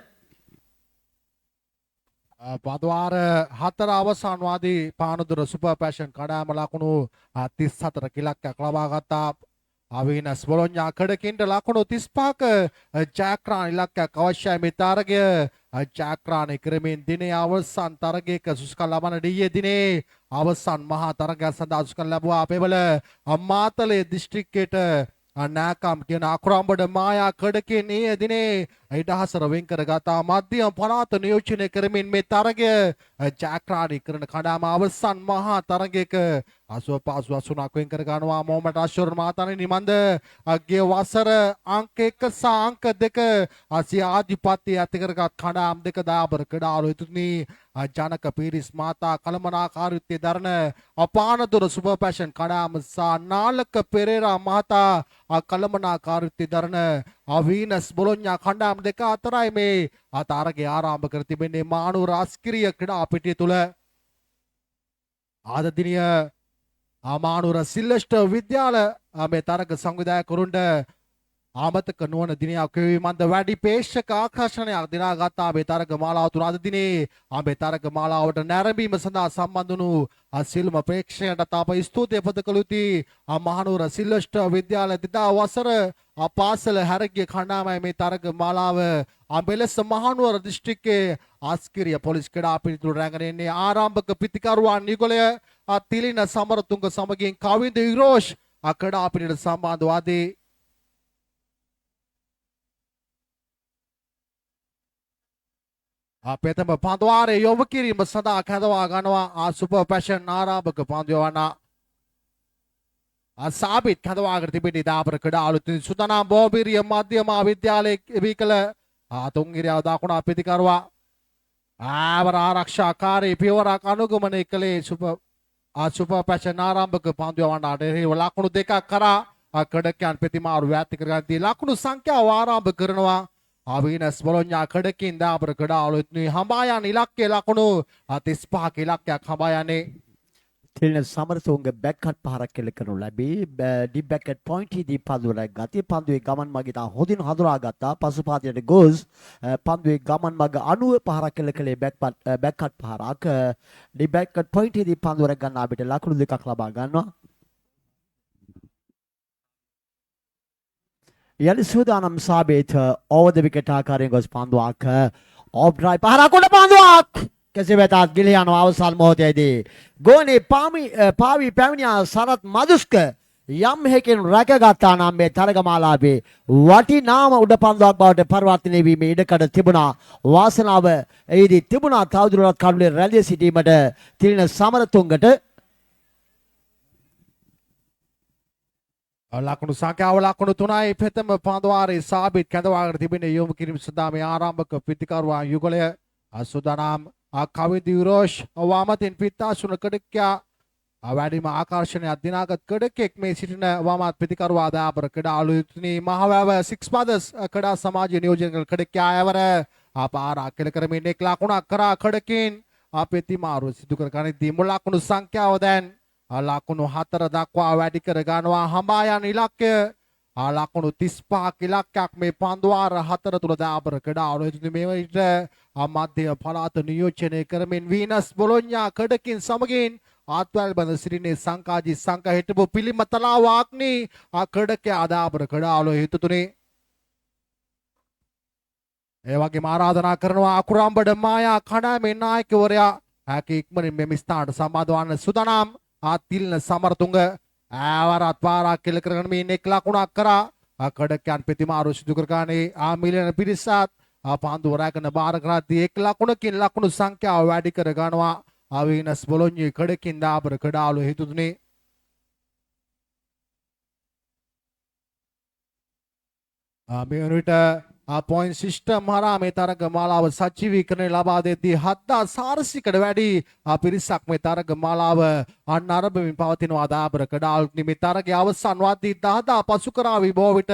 පන්දුවාර 4 අවසන් වාදී පානදුර සුපර් පැෂන් කණ්ඩායම ලකුණු 34 ඉලක්කයක් ලබා ගත්තා. අවීනස් බොලොඤ්ඤා කඩකින්ට ලකුණු 35ක ජයග්‍රහණ ඉලක්කයක් අවශ්‍යයි මේ තරගය ජයග්‍රහණය කරමින් දිනේ අවසන් තරගයක සුසුකම් ලබන ඩීයේ දිනේ අවසන් මහා තරගය සඳහා සුසුකම් ලැබුවා පෙවල මාතලේ දිස්ත්‍රික්කයට නාකම් කියන අකුරම්බඩ මායා කඩකින් ඊයේ දිනේ ඉඩහසර වෙන් කරගතා මධ්‍යම පළාත නියෝජනය කරමින් මේ තරගය ජයග්‍රහණය කරන කණ්ඩායම අවසන් මහා තරගයක 85 වෙන් කර ගන්නවා මොහමඩ් අෂර් මහතානි නිමන්ද අග්ගේ වසර අංක 1 සහ අංක 2 ආසියා ආධිපත්‍ය ඇති කරගත් කණ්ඩායම් දෙක දාබර කඩාලු හිතුනි ජනක පීරිස් මාතා කලමනාකාරීත්වය දරන අපානදුර සුපර් පැෂන් කණ්ඩායම සහ නාලක පෙරේරා මහතා කලමනාකාරීත්වය දරන අවීනස් බොලොඤ්ඤා කණ්ඩායම් දෙක අතරයි මේ තරගය ආරම්භ කර තිබෙන්නේ මානු රාස්ක්‍රීය ක්‍රීඩා පිටිය තුල ආද දිනය ආමානුර සිල්ලෙස්ටර් විද්‍යාල මේ තරග සංවිධායකවරුන්ට ආමතක නොවන දිනයක් වේවි මන්ද වැඩි ප්‍රේක්ෂක ආකර්ෂණයක් දිනාගත්තා මේ තරග මාලාව තුන අද දිනේ මේ තරග මාලාවට නැරඹීම සඳහා සම්බන්ධ වුණු සියලුම ප්‍රේක්ෂකයන්ට අප ස්තුතිය පද කළ යුතුයි ආමානුර සිල්ලෙස්ටර් විද්‍යාල 2000 වසර පාසල හැරගිය කණ්ඩායමයි මේ තරග මාලාව මෙලෙස මහනුවර දිස්ත්‍රික්කයේ ආස්කිරිය පොලිස් ක්‍රීඩා පිළිතුරු රැගෙන එන්නේ ආරම්භක පිතිකරුවන් නිගොලය තිලින සමරතුංග සමගින් කවින්ද ඉරෝෂ් ක්‍රීඩා පිළිවෙලට සම්බන්ධ වාදී ප්‍රථම පන්දුවාරයේ යොමු කිරීම සඳහා කැඳවා ගන්නවා සුපර් පැෂන් ආරම්භක පන්දුව වන සාබිත් කැඳවාගෙන තිබෙන්නේ දාපර ක්‍රීඩාලු සුතනා බෝබිරිය මධ්‍යම විද්‍යාලයේ වීකල තුන්ගිරියව දකුණ පිතිකරුවා ආවර ආරක්ෂාකාරී පියවරක් අනුගමනය කළේ සුපර් පැෂන් ආරම්භක පන්දුව වන්නට ලකුණු දෙකක් කරා කඩකයන් ප්‍රතිමාරු ව්‍යාප්ති කරගත්තී ලකුණු සංඛ්‍යාව ආරම්භ කරනවා අවීනස් බොලොඤ්ඤා කඩකින් දාපර ක්‍රීඩාලු හඹායන් ඉලක්කයේ ලකුණු 35ක ඉලක්කයක් හඹායන්නේ තිලින සමරතුංග බැක්කට් පහරක් කෙල කරනු ලැබී ඩි බැක්කට් පොයින්ට් දී පන්දුවල ගති පන්දුවේ ගමන් මග ඉතා හොඳින් හඳුනාගත්තා පසුපාතයට ගෝස් පන්දුවේ ගමන් මග 90 පහරක් කෙල කළේ බැක්කට් පහරක් ඩි බැක්කට් පොයින්ට් දී පන්දුවල ගන්නා අපිට ලකුණු දෙකක් ලබා ගන්නවා යලි සූදානම් සාබේත ඕවර් ද විකට් ආකාරයෙන් ගොස් පන්දුවක් ඔෆ් ඩ්‍රයිව් පහරක් උඩ පන්දුවක් කෙසේ වෙතත් ගිලිහ යන අවසන් මොහොතේදී ගෝනේ පාවි පැමිණියා සරත් මදුස්ක යම් හේකින් රැකගත්තා නම් මේ තරගමාලාවේ වටිනාම උඩ පන්දුවක් බවට පරිවර්තනය වීමේ ඉඩකඩ තිබුණා වාසනාව එහිදී තිබුණා තවදුරටත් කඩුවේ රැඳී සිටීමට තිලින සමරතුංගට ලකුණු සංඛ්‍යාව ලකුණු 3යි ප්‍රථම පන්දුවාරයේ සාබිත් කැඳවාගෙන තිබෙන යොමු කිරීම සඳහා මේ ආරම්භක පිතිකරුවා යුගලය සුදානම් කවින්ද ඉරෝෂ් වාමතින් පිත්තාසුන කඩකියා වැඩිම ආකර්ෂණයක් දිනාගත් කඩකෙක් මේ සිටින වමත් පිතිකරුවා දාපර ක්‍රීඩාලු යුතුනි මහවැව සික්ස් පදස් ක්‍රීඩා සමාජය නියෝජනය කළ කඩකියා ඇවර පාරක් කෙල කරමින් එක් ලකුණක් කරා කඩකින් ප්‍රතිමාරු සිදු කර ගනිද්දී මුල් ලකුණු සංඛ්‍යාව දැන් ලකුණු 4 දක්වා වැඩි කර ගන්නවා හඹායන් ඉලක්කය ලකුණු 35ක ඉලක්කයක් මේ පන්දුවාර 4 තුල දාපර ක්‍රීඩාලු යුතුනි මේ විට මධ්‍ය පළාත නියෝජනය කරමින් වීනස් බොලොඤ්ඤා කඩකින් සමගින් ආත්වැල් බඳ සිටිනේ සංකාජී සංක හිටපු පිළිමතලා වාග්නි කඩක ආදාපර ක්‍රීඩාලු හිතුතුනේ ඒ වගේම ආරාධනා කරනවා අකුරාම්බඩ මායා කණ්ඩායමේ නායකවරයා හැකි ඉක්මනින් මෙම ස්ථානට සම්බන්ධ වන්න සූදානම්. තිලින සමරතුංග ආවරත් පාරක් කෙල කරගෙන මේ එක් ලකුණක් කරා කඩකයන් ප්‍රතිමාරු සිදු කරගන්නේ මිලන පිරිසත් පාන්දුව රැගෙන බාර කරද්දී එක් ලකුණකින් ලකුණු සංඛ්‍යාව වැඩි කර ගන්නවා. වීනස් බොලොන්යේ කඩකින් දාබර කඩාලු හිතුතුනේ මේ වන විට පොයින්ට් සිස්ටම් හරහා මේ තරග මාලාව සජීවීකරණය ලබා දෙද්දී 7400කට වැඩි පිරිසක් මේ තරග මාලාව අනරඹමින් පවතිනවා. දාබර කඩාලුනි මේ තරගයේ අවසන් වාදී 10 පසු කරාවි බොහෝ විට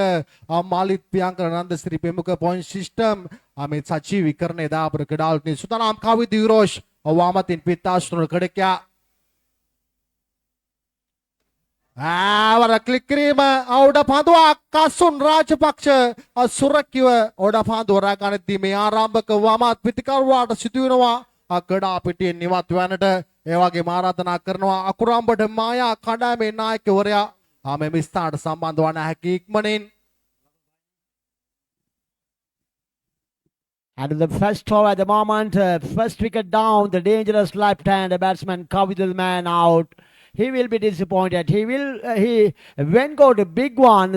මාලිත් ප්‍රියංකර නන්දසිරි ප්‍රමුඛ පොයින්ට් සිස්ටම් මේ සජීවීකරණය දාබර කඩාලුනි සුතනාම් කවිද විරෝෂ් वामतिन पिताश्रुल कड़क्या क्लिक क्रीम औडा फांदवा कासुन राजपक्ष सुरक्षिव औडा फांदवा रागाने में आरंभक वामात पितिकारवाट सिद्धुविනවා කඩා පිටින් නිවත් වන්නට ඒ වගේම ආරාධනා කරනවා අකුරාම්බඩ මායා කණ්ඩායමේ නායකවරයා මෙම ස්ථානට සම්බන්ධ වන හැකි ඉක්මනින්. And the first over at the moment, first wicket down, the dangerous left-hand batsman Kavidul man out. He will be disappointed. He when got a big one,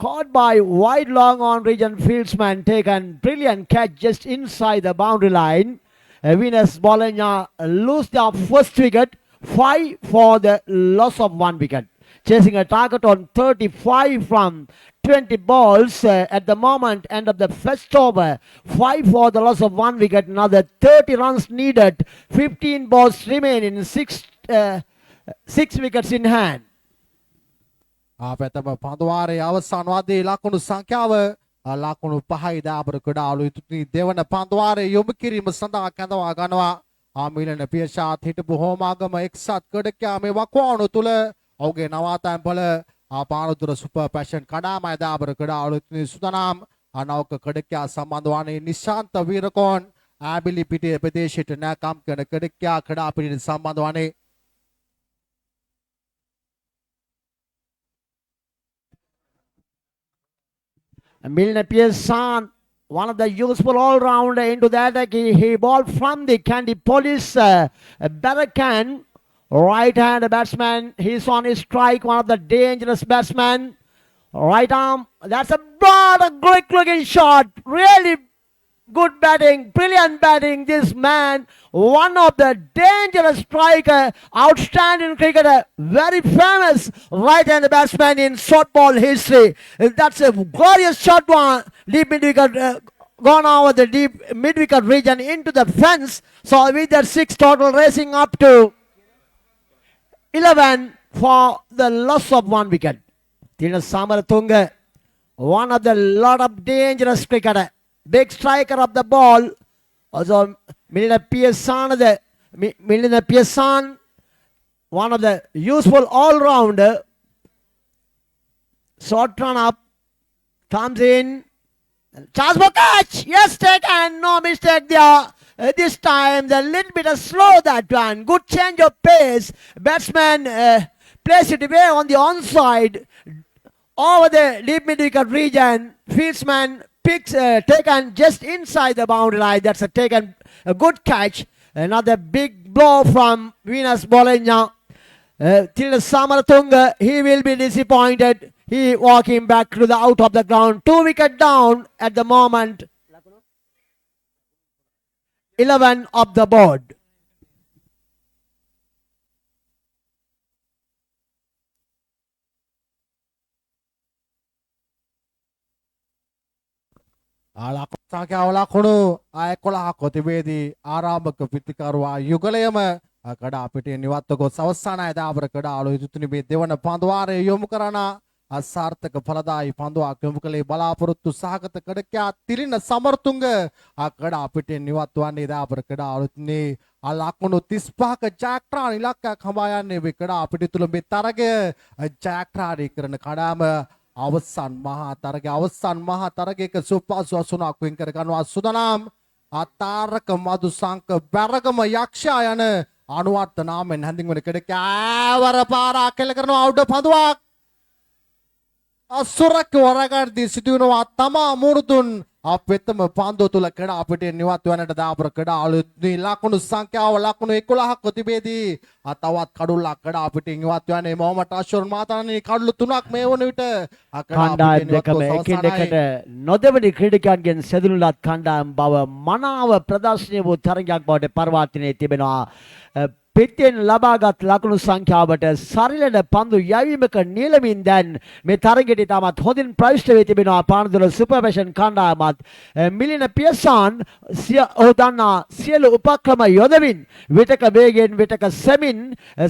caught by wide long on region fieldsman, taken brilliant catch just inside the boundary line. Venus Bologna lose the first wicket, 5 for the loss of 1 wicket. Chasing a target on 35 from 20 balls at the moment, end of the first over, 5 for the loss of 1 wicket, another 30 runs needed, 15 balls remain in 6 wickets in hand. පැතම පන්දුවාරයේ අවසන් වාදයේ ලකුණු සංඛ්‍යාව ලකුණු 5යි දාබර කඩාලු ඉතුරුනි දෙවන පන්දුවාරයේ යොමු කිරීම සඳහා කැඳවා ගන්නවා. මිලන පියෂාත් හිටපු හෝමාගම එක්සත් කඩකයා මේ වකවානු තුල ඔහුගේ නවාතැන් බල පානදුර සුපර් පැෂන් කඩාමය දාබර කඩාලු ඉතුරුනි සුදනම් අනවක කඩකයා සම්බන්ධ වන්නේ නිශාන්ත වීරකෝන් ආබිලි පිටිය ප්‍රදේශයට නැකම් කරන කඩකයා කඩා පිටින් සම්බන්ධ වන්නේ. Milner Pearson, one of the useful all-rounder into the attack. He balled from the Candy Police Barakan, right-hand batsman. He's on his strike, one of the dangerous batsmen. Right arm, that's a broad, a great-looking shot. Really good batting, brilliant batting. This man, one of the dangerous striker, outstanding cricketer, very famous right-hand batsman in short ball history. That's a glorious shot one. Deep mid-wicket, gone over the deep mid-wicket region into the fence. So with that 6 total, racing up to 11 for the loss of 1 wicket. Tina Samaratunga, one of the lot of dangerous cricketer. Big striker of the ball. Also, Milner Pearson, one of the useful all-rounder. Short run up, comes in. Chance for catch. Yes, taken. No mistake there. This time, the little bit of slow that one. Good change of pace. Batsman plays it away on the onside. Over the deep mid-wicket region. Fieldsman picks taken just inside the boundary line. That's a good catch. Another big blow from Venus Bologna. Tilda Samaratunga, he will be disappointed. He walking back to the out of the ground. 2 wicket down at the moment. 11 of the board. සංඛ්‍යාව ලකුණු 11ක් තිබේදී ආරම්භක පිටිකරුවා යුගලයම කඩා පිටින් නිවත්ව ගොස් අවසාන දාබර කඩාලු යුතුතුනි මේ දෙවන පන්දුවාරයේ යොමු කරන අසාර්ථක ඵලදායි පන්දුවක් යොමු කළේ බලාපොරොත්තු සහගත කඩකයා තිලින සමර්තුංග කඩා පිටින් නිවත් වන්නේ දාබර කඩාලුත්නේ ලකුණු 35ක ජයග්‍රහණ ඉලක්කයක් හඹා යන්නේ මේ කඩා පිටි තුල මේ තරගය ජයග්‍රහණය කරන කඩාම අවසන් මහා තරගයක සුප්පාසු අසුනක් වෙන් කර ගන්නවා සුදනම් අතාරක මදුසංක බැරගම යක්ෂයා යන අනුවර්ත නාමෙන් හැඳින්වෙන කඩකෑවර පාරක් කෙල කරනවා අවුඩ පඳුවක් අසුරක් වරගද්දී සිදුවෙනවා තමා මුරුතුන් අපෙතම පන්දුව තුල කඩා පිටින් නිවත් වන්නට දාපර කඩාලුත්නි ලකුණු සංඛ්‍යාව ලකුණු 11ක් තිබෙදී තවත් කඩුල්ලක් කඩා පිටින් නිවත් වන්නේ මොහමඩ් අෂර් මාතනනි කඩලු 3ක් මේ වන විට කණ්ඩායම් දෙකම එකින් එකට නොදෙවනි ක්‍රීඩකයන්ගෙන් සෙදුණුලත් කණ්ඩායම් බව මනාව ප්‍රදර්ශනය වූ තරගයක් බවට පරිවර්තනයේ තිබෙනවා. පිටින් ලබාගත් ලකුණු සංඛ්‍යාවට සරිලන පන්දු යැවීමක නිලමින් දැන් මේ තරගයට ඉතාමත් හොඳින් ප්‍රවිෂ්ඨ වී තිබෙනවා පානදුර සුපර්පැෂන් කණ්ඩායමත්. මිලින පියසාන් ඔහු දන්නා සියලු උපක්‍රම යොදමින් විටක වේගයෙන් විටක සෙමින්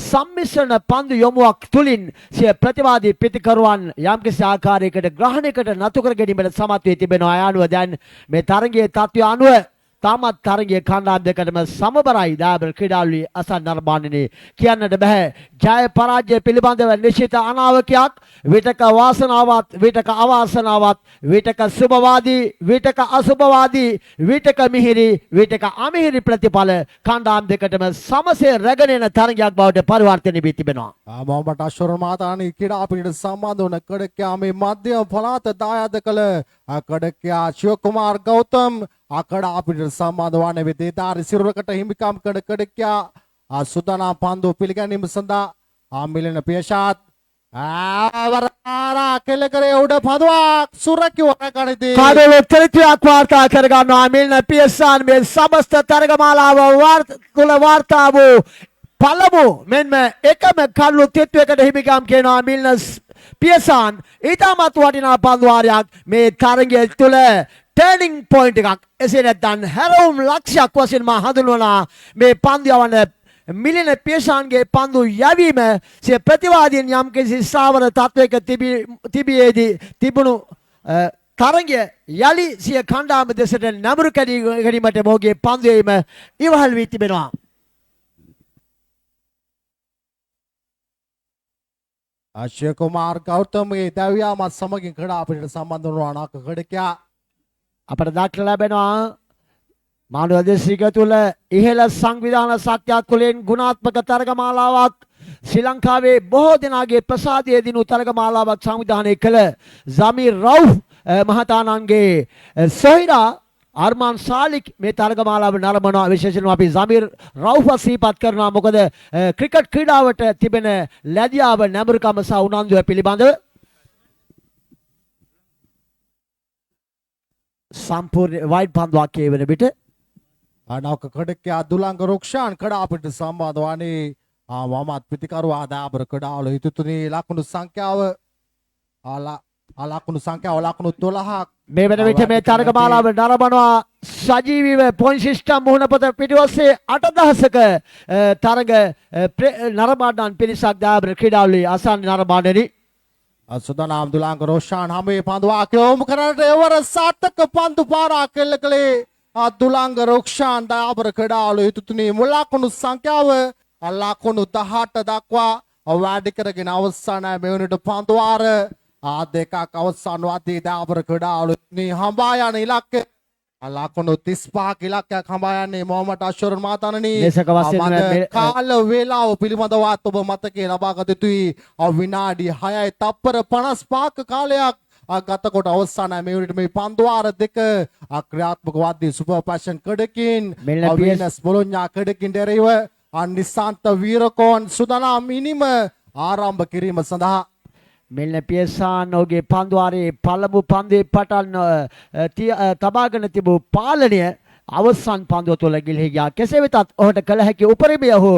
සම්මිශ්‍රණ පන්දු යොමුවක් තුලින් සිය ප්‍රතිවාදී පිතිකරුවන් යම්කිසි ආකාරයකට ග්‍රහණයකට නතු කර ගැනීමට සමත් වී තිබෙනවා. ඒ අනුව දැන් මේ තරගයේ තත්ත්වය අනුව තාමත් තරගයේ කණ්ඩායම් දෙකටම සමබරයි. දාබර ක්‍රීඩාවලිය අසන් නර්මාණනේ කියන්නට බෑ. ජය පරාජය පිළිබඳව නිශ්චිත අනාවකයක් විටක වාසනාවත් විටක අවාසනාවත් විටක සුභවාදී විටක අසුභවාදී විටක මිහිරි විටක අමිහිරි ප්‍රතිඵල කණ්ඩායම් දෙකටම සමසේ රැගෙන එන තරගයක් බවට පරිවර්තනය වී තිබෙනවා. මොහමඩ් අෂර් මාතනනි ක්‍රීඩා පිටිට සම්බන්ධ වන කඩකියා මේ මධ්‍යම පළාත දායාද කළ කඩකියා ශිවකුමාර් ගෞතම් අකඩා අපිට සම්බන්ධ වන්නේ විදේතාරි සිරුරකට හිමිකම් කඩ කඩකියා සුදනා පන්දු පිළිගැනීම සඳහා මිලින පියෂාත් ආවරාරා කෙලකරේ උඩ පදුවක් සුරකි වරකණිතී කඩල ත්‍රිත්වයක් වාර්තා කර ගන්නවා. මිලින පියසාන් මේ සමස්ත තරගමාලාව තුල වාර්තා වූ පළමු මෙන්ම එකම කඩලු ත්‍රිත්වයකට හිමිකම් කියනවා මිලින පියසාන්. ඊටමත් වටිනා පන්දු වාරයක් මේ තරගය තුල ටර්නිං පොයින්ට් එකක් එසේ නැත්නම් හැරවුම් ලක්ෂයක් වශයෙන් මා හඳුන්වනවා. මේ පන්දු යවන මිලින පියසාන්ගේ පන්දු යැවීම සිය ප්‍රතිවාදීන් යම්කිසි ස්ථාවර තත්වයක තිබියේදී තිබුණු තරගය යලි සිය කණ්ඩායම දෙසට නැඹුරු ගැනීමට මොහුගේ පන්දු යැවීම ඉවහල් වී තිබෙනවා. අශය කුමාර් ගෞතමගේ දැවියාමත් සමගින් කඩා පිටිට සම්බන්ධ වන අනාක කඩකියා අපට දක්න ලැබෙනවා මානව දේශික තුල ඉහළ සංවිධාන ශක්තියක් තුළින් ගුණාත්මක තරගමාලාවක් ශ්‍රී ලංකාවේ බොහෝ දෙනාගේ ප්‍රසාදයේ දිනු තරගමාලාවක් සංවිධානය කළ ජමීර් රවුෆ් මහතාණන්ගේ සොහිරා අර්මාන් සාලික් මේ තරගමාලාව නරඹනවා. විශේෂයෙන්ම අපි ජමීර් රවුෆ් සිහිපත් කරනවා. මොකද ක්‍රිකට් ක්‍රීඩාවට තිබෙන ලැබියාව නැඹුරුකම සහ උනන්දුව පිළිබඳව සම්පූර්ණ වයිඩ් පන්දුවක් කියවන විට අනවක කඩකියා දුලංග රුක්ෂාන් කඩා පිටිට සම්බන්ධ වන්නේ වමත් පිතිකරුවා දාබර කඩාවල හිතුතුනි ලකුණු සංඛ්‍යාව ලකුණු සංඛ්‍යාව ලකුණු 12ක් මේ වෙන විට මේ තරගමාලාව නරඹනවා සජීවීව පොයින්ට් සිස්ටම් මුහුණපොත පිටිවස්සේ 8000ක තරග නරඹන්නන් පිරිසක් දාබර ක්‍රීඩාවලිය අසන් නරඹන්නේ සුදනාම් දුලාංග රෝෂාන් හැමේ පන්දුවක් යොමු කරන්නට එවර සාර්ථක පන්දු පාරක් එල්ල කළේ දුලාංග රෝෂාන් දාබර කඩාවල හිතුතුනි මුල් ලකුණු සංඛ්‍යාව ලකුණු 18 දක්වා වැඩි කරගෙන අවසාන මේ වෙනට පන්දු වාර දෙකක් අවසන් වදී දාබර කඩාවල හඹා යන ඉලක්කය ලකුණු 35ක ඉලක්කයක් හඹා යන්නේ මොහමඩ් අෂර් මාතනනි දේශක වශයෙන් කාල වේලාව පිළිබඳව ඔබ මතකයේ ලබාගත යුතුයි. විනාඩි 6යි තප්පර 55ක කාලයක් ගත කොට අවසාන මේ වෙනට මේ පන්දු වාර දෙක ක්‍රියාත්මක වදී සුපර් පැෂන් කඩකින් වෙනස් බොලොඤ්ඤා කඩකින් දෙරෙව නිසාන්ත වීරකෝන් සුදනා මිනිම ආරම්භ කිරීම සඳහා මෙල්න පියසාන් ඔහුගේ පන්දුවාරයේ පළමු පන්දුවේ පටන් තබාගෙන තිබූ පාලනය අවසන් පන්දුව තුළ ගිලිහි ගියා. කෙසේ වෙතත් ඔහුට කළ හැකි උපරිමය ඔහු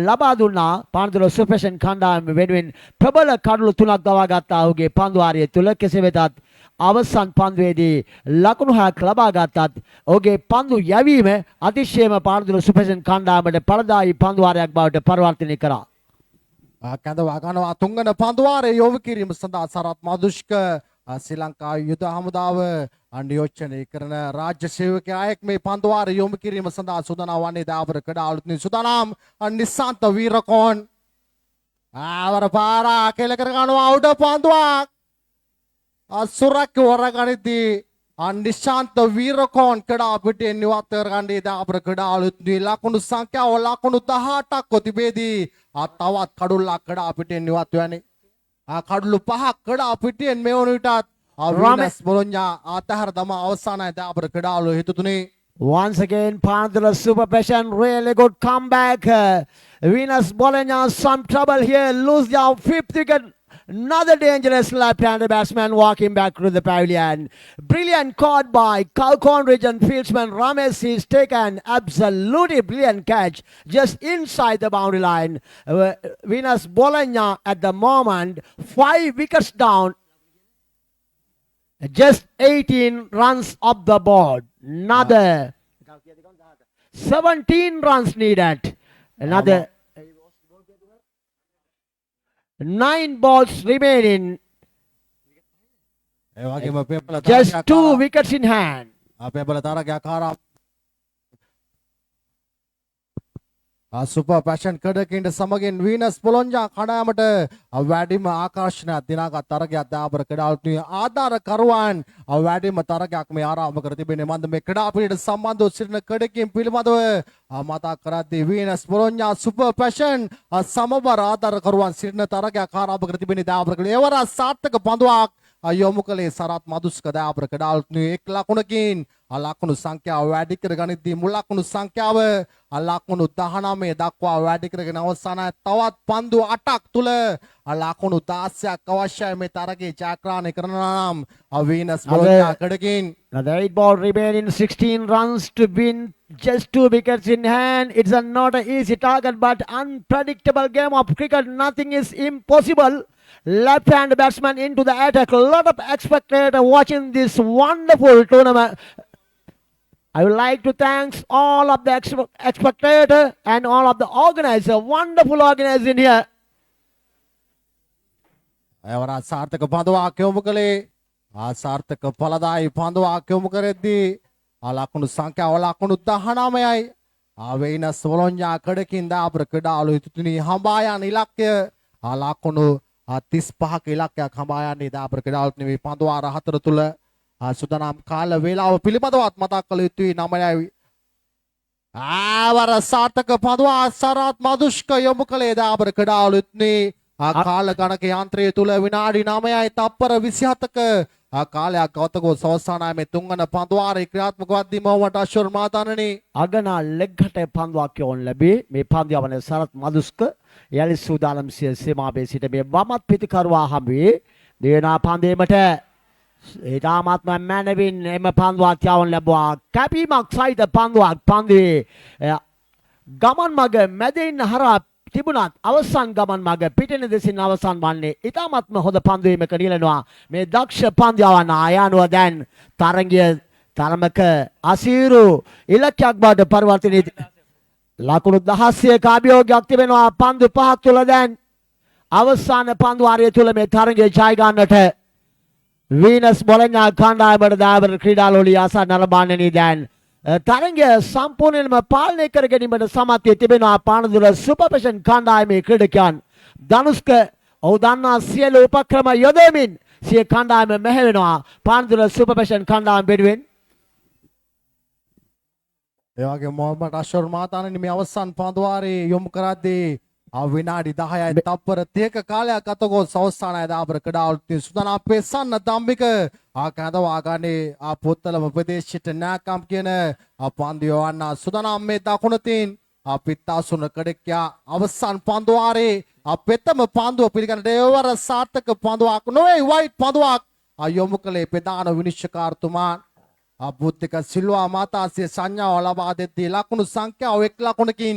ලබා දුන්නා. පානදුර සුපර්පැෂන් කණ්ඩායම වෙනුවෙන් ප්‍රබල කඩලු 3ක් ගවා ගත්තා ඔහුගේ පන්දුවාරය තුළ. කෙසේ වෙතත් අවසන් පන්දුවේදී ලකුණු 6ක් ලබා ගත්තත් ඔහුගේ පන්දු යැවීම අතිශයම පානදුර සුපර්පැෂන් කණ්ඩායමට පළදායි පන්දුවාරයක් බවට පරිවර්තනය කරා. කැඳවා ගන්නවා තුන්වන පන්දුවාරයේ යොමු කිරීම සඳහා සරත් මදුෂ්ක ශ්‍රී ලංකා යුද හමුදාව නියෝජනය කරන රාජ්‍ය සේවකයෙක් මේ පන්දුවාරයේ යොමු කිරීම සඳහා සූදානම් වන්නේ දාබර කඩාවලුත් සූදානම් නිසාන්ත වීරකෝන් ආවර පාරා කෙල කර ගන්නවා උඩ පන්දුවක් අසුරක් වරගනිදී නිශාන්ත වීරකෝන් කඩා පිටින් නිවත් කරගන්නේ දාබර කඩාවලුත් ලකුණු සංඛ්‍යාව ලකුණු 18ක් තිබෙදී තවත් කඩුල්ලක් කඩා පිටින් නිවත් වෙන්නේ කඩලු 5ක් කඩා පිටින් මේ වන විටත් වීනස් බොලොන්යා අතහැර දමා අවසානයේ දාබර ක්‍රීඩාලුව හිතු තුනේ Once again, Pandula Super Passion, really good comeback. Venus Bologna, some trouble here, lose their fifth wicket. Another dangerous left-handed batsman walking back to the pavilion. Brilliant caught by Kalkon region fieldsman Ramesh. He's taken absolutely brilliant catch just inside the boundary line. Venus Bologna at the moment, 5 wickets down. Just 18 runs up the board. Another 17 runs needed. Another 9 balls remaining. ඒ වගේම පෙප්පල Just 2 wickets in hand. පෙප්පල තරගයක් super passion කඩකින්ට සමගින් වීනස් පොලොන්ජා කණ්ඩායමට වැඩිම ආකර්ෂණයක් දිනාගත් තරගයක් දාබර ක්‍රීඩාලුවන්ගේ ආධාරකරුවන් වැඩිම තරගයක් මේ ආරම්භ කර තිබෙන්නේ. මන්ද මේ ක්‍රීඩා පිළිවෙලට සම්බන්ධව සිටින කඩකින් පිළිබඳව මතක් කරද්දී වීනස් පොලොන්ජා සුපර් පැෂන් සමබර ආධාරකරුවන් සිටින තරගයක් ආරම්භ කර තිබෙන්නේ. දාබර ක්‍රීඩා එවර සාර්ථක පන්දුවක් යොමු කළේ සරත් මදුස්ක දාබර ක්‍රීඩාලුවන්ගේ 1 ලකුණකින් ලකුණු සංඛ්‍යාව වැඩි කර ගනිද්දී මුල් ලකුණු සංඛ්‍යාව ලකුණු 19 දක්වා වැඩි කරගෙන අවසානයේ තවත් පන්දු 8ක් තුල ලකුණු 16ක් අවශ්‍යයි මේ තරගයේ ජයග්‍රහණය කරනවා නම් වීනස් බොලොන්ජා කඩකින්. Another 8 ball remaining, 16 runs to win, just 2 wickets in hand. It's not an easy target, but unpredictable game of cricket. Nothing is impossible. Left-hand batsman into the attack. A lot of spectators watching this wonderful tournament. I would like to thank all of the spectators and all of the organizers. Wonderful organizing here. එවර සාර්ථක පන්දුවක් යොමු කළේ සාර්ථක ඵලදායි පන්දුවක් යොමු කරද්දී ලකුණු සංඛ්‍යාව ලකුණු 19යි. වීනස් බොලොන්ජා කඩකින් දාබර ක්‍රීඩාලුව හිතුතුනි හඹා යන ඉලක්කය ලකුණු 35ක ඉලක්කයක් හඹා යන්නේ දාබර ක්‍රීඩාලුව නෙවෙයි. පන්දු ආර 4 තුල සුදානම් කාල වේලාව පිළිබඳවත් මතක් කළ යුතුයි. 9යි ආවර සාර්ථක පන්දුවක් සරත් මදුෂ්ක යොමු කළේ දාබර ක්‍රීඩාලුවනේ කාල ගණක යන්ත්‍රය තුල විනාඩි 9යි තප්පර 27ක කාලයක් ගතකෝ අවසානයේ මේ තුන්වන පන්දුවාරේ ක්‍රියාත්මක වද්දී මොහොමඩ් අෂර් මාතනනි අගනා ලෙග්ගට පන්දුවක් යොන් ලැබේ. මේ පන්දුව වන සරත් මදුස්ක යලි සූදානම් සිය සීමාවේ සිට මේ වමත් පිටිකරුවා හම්බුවේ දේනා පන්දේමට ඊටාත්ම මැනවින් එම පන්දුවක් යවන්න ලැබුවා. කැපීමක් සහිත පන්දුවක් පන්දුවේ ගමන් මග මැදින් හරහා තිබුණත් අවසන් ගමන් මග පිටින දෙසින් අවසන් වන්නේ ඊටාත්ම හොඳ පන්දුවීමක නිලනවා. මේ දක්ෂ පන්දුවවන ආයනුව දැන් තරගය තරමක අසීරු ඉලක්කයක් බවට පරිවර්තනය ලකුණු 16ක අභියෝගයක් තිබෙනවා. පන්දු 5ක් තුල දැන් අවසාන පන්දුවාරය තුල මේ තරගය ජය ගන්නට වීනස් බොලොන්ජා කණ්ඩායමට දාබර ක්‍රීඩාලුවලිය ආසන්න නරඹන්නේ දැන් තරගය සම්පූර්ණයෙන්ම පාලනය කර ගැනීමට සමත් වී තිබෙනවා. පානදුර සුපර් පැෂන් කණ්ඩායමේ ක්‍රීඩකයන් ධනුෂ්ක ඔහු දන්නා සියලු උපක්‍රම යොදමින් සිය කණ්ඩායම මෙහෙවෙනවා. පානදුර සුපර් පැෂන් කණ්ඩායම වෙනුවෙන් ඒ වගේ මොහොමඩ් අෂර් මාතනනි මේ අවසන් පන්දුවාරේ යොමු කරද්දී විනාඩි 10යි තප්පර 30ක කාලයක් ගතකෝ අවසානයේ දාබර ක්‍රීඩාලුවන්ගේ සුදානම් පෙසන්න දම්බික කැඳවා ගන්නේ පොත්තලම ප්‍රදේශයට නාකම් කියන පන්දුව වන්න සුදානම් මේ දකුණතින් පිත්තාසුන කඩකියා අවසන් පන්දුවාරේ පෙතම පන්දුව පිළිගන්නට ඒවර සාර්ථක පන්දුවක් නොවේ වයිට් පන්දුවක් යොමු කළේ ප්‍රධාන විනිශ්චයකාරතුමා බුද්ධික සිල්වා මාතාසිය සංඥාව ලබා දෙද්දී ලකුණු සංඛ්‍යාව 1 ලකුණකින්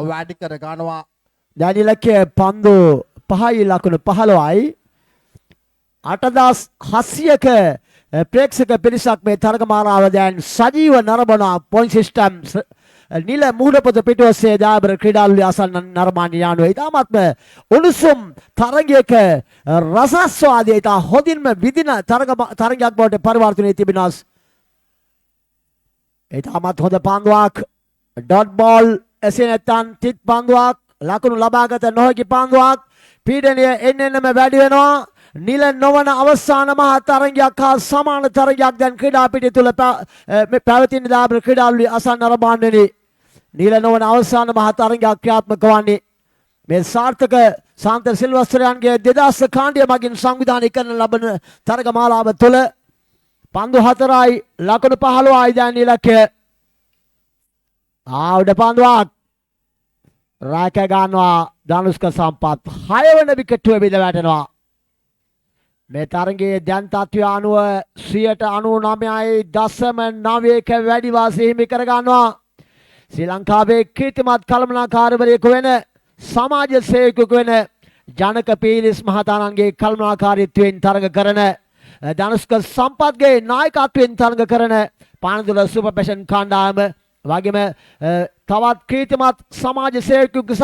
වැඩි කර ගන්නවා. දැන් ඉලක්කය පන්දු 5යි ලකුණු 15යි 8700ක ප්‍රේක්ෂක පිරිසක් මේ තරගමාලාව දැන් සජීව නරඹන පොයින්ට් සිස්ටම් නිල මුහුණපොත පිටුවසේ දාබර ක්‍රීඩාලුවලිය ආසන්න නරඹන්නේ යනුව ඉතාමත්ම උණුසුම් තරගයක රසස්වාදයේ ඉතා හොඳින්ම විදින තරගයක් බවට පරිවර්තනය තිබෙනවා. ඉතාමත් හොඳ පන්දුවක් ඩොට් බෝල් එසේ නැත්නම් තිත් පන්දුවක් ලකුණු ලබාගත නොහැකි පන්දුවක් පීඩනය එන්නෙන්නම වැඩි වෙනවා. නිල නොවන අවසාන මහා තරගයක් හා සමාන තරගයක් දැන් ක්‍රීඩා පිටිය තුල පැවතින දාබර ක්‍රීඩාලුවලිය ආසන්න නරඹන්නේ නිල නොවන අවසාන මහා තරගයක් ක්‍රියාත්මක වන්නේ මේ සාර්ථක සාන්ත සිල්වස්තරයන්ගේ 2000 කාණ්ඩය මගින් සංවිධානය කරන ලබන තරග මාලාව තුළ පන්දු 4යි ලකුණු 15යි දැන් ඉලක්කය. ආවුඩ පන්දුවක් රැක ගන්නවා ධනුෂ්ක සම්පත් 6 වන විකටුව බිඳ වැටෙනවා. මේ තරගයේ දැන් තත්ත්වය අනුව 99.9ක වැඩි වාසි හිමි කර ගන්නවා. ශ්‍රී ලංකාවේ කීර්තිමත් කළමනාකාරවරයෙකු වෙන සමාජ සේවකයෙකු වෙන ජනක පීරිස් මහතාණන්ගේ කළමනාකාරීත්වයෙන් තරග කරන ධනුෂ්ක සම්පත්ගේ නායකත්වයෙන් තරග කරන පානදුර සුපර් පැෂන් කණ්ඩායම වගේම තවත් කීර්තිමත් සමාජ සේවකයෙකු සහ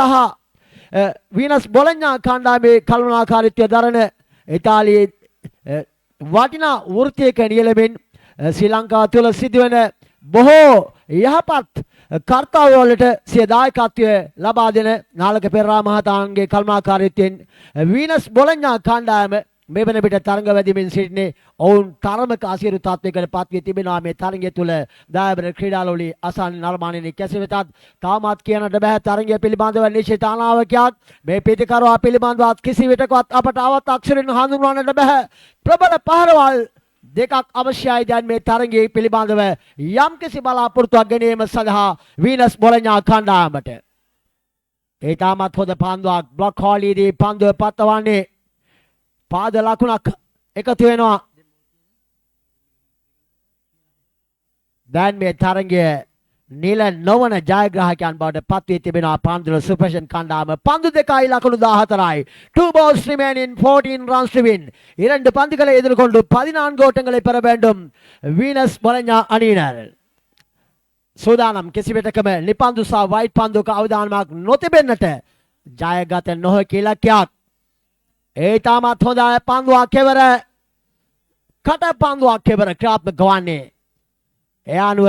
වීනස් බොලඤ්ඤා කණ්ඩායමේ කළමනාකාරීත්වය දරන ඉතාලියේ වටිනා වෘත්තයක නියැලෙමින් ශ්‍රී ලංකාව තුළ සිදුවන බොහෝ යහපත් කර්තව්‍ය වලට සිය දායකත්වය ලබා දෙන නාලක පෙරේරා මහතාගේ කළමනාකාරීත්වයෙන් වීනස් බොලඤ්ඤා කණ්ඩායම මේ වන විට තරඟ වැදීමෙන් සිටින්නේ ඔවුන් තරමක අසිරු තත්වයකට පත් වී තිබෙනවා. මේ තරඟය තුළ දායබර ක්‍රීඩාලෝලී අසන් නර්මාණිනි කෙසේ වෙතත් තාමත් කියන්නට බෑ තරඟය පිළිබඳව නිශ්චිත අනාවකයක්. මේ පිටිකරුවා පිළිබඳවත් කිසි විටකවත් අපට අවත් අක්ෂරෙන් හඳුන්වන්නට බෑ. ප්‍රබල පහරවල් දෙකක් අවශ්‍යයි දැන් මේ තරඟයේ පිළිබඳව යම්කිසි බලාපොරොත්තුවක් ගැනීම සඳහා වීනස් බොලඤ්ඤා කණ්ඩායමට. ඒ තාමත් හොඳ පන්දුවක් බ්ලොක් හෝලීදී පන්දුව පත්වන්නේ පාද ලකුණක් එකතු වෙනවා. දැන් මේ තරඟය නිල නොවන ජයග්‍රාහකයන් බවට පත් වී තිබෙනවා පාන්දුර සුපර්ෂන් කණ්ඩායම. පන්දු 2යි ලකුණු 14යි. 2 balls remaining 14 runs to win. 2 பந்துகளை எதிர்கொண்டு 14 ஓட்டங்களை பெற வேண்டும் வீனஸ் බොලඤ්ඤා අணியினர். සූදානම් කිසිවිටකම නිපන්දු සහ වයිට් පන්දුක අවධානමක් නොතිබෙන්නට ජයගත නොහැකි ඉලක්කයක්. ඒ තාමත් හොඳ පන්දුවක් කෙවර කට පන්දුවක් කෙවර ක්‍රියාත්මක වන්නේ. ඒ අනුව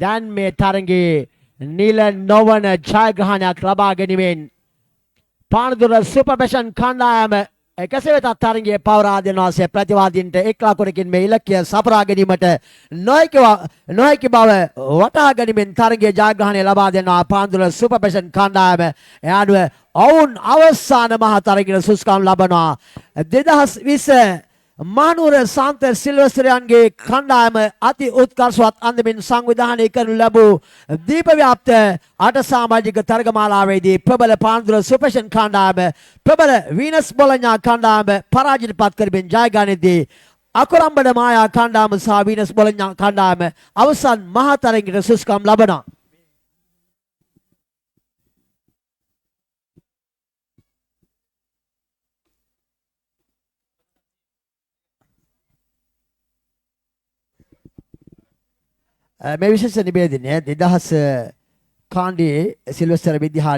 දැන් මේ තරඟයේ නිල නොවන ජයග්‍රහණයක් ලබා ගැනීමෙන් පානදුර සුපර් පැෂන් කණ්ඩායම කෙසේ වෙතත් තරඟයේ පවරා දෙනවා. සේ ප්‍රතිවාදීන්ට එක් ලකුණකින් මේ ඉලක්කය සපුරා ගැනීමට නොහැකි බව වටහා ගැනීමෙන් තරඟයේ ජයග්‍රහණය ලබා දෙනවා පානදුර සුපර් පැෂන් කණ්ඩායම. ඒ අනුව ඔවුන් අවසාන මහ තරගයේ සුසුකම් ලබනවා. 2020 මහනුවර සාන්ත සිල්වස්තරයන්ගේ කණ්ඩායම අති උත්කර්ෂවත් අන්දමින් සංවිධානය කරනු ලැබූ දීපව්‍යාප්ත අට සමාජික තරගමාලාවේදී ප්‍රබල පානදුර සුපර්ෂන් කණ්ඩායම ප්‍රබල වීනස් බොලඤ්ඤා කණ්ඩායම පරාජයට පත් කරමින් ජයගන්නේදී අකුරම්බඩ මායා කණ්ඩායම සහ වීනස් බොලඤ්ඤා කණ්ඩායම අවසන් මහ තරගයේ සුසුකම් ලබනවා. මේ විශේෂ නිබේධනය 2000 කාණ්ඩයේ සිල්වස්තර විද්‍යාලය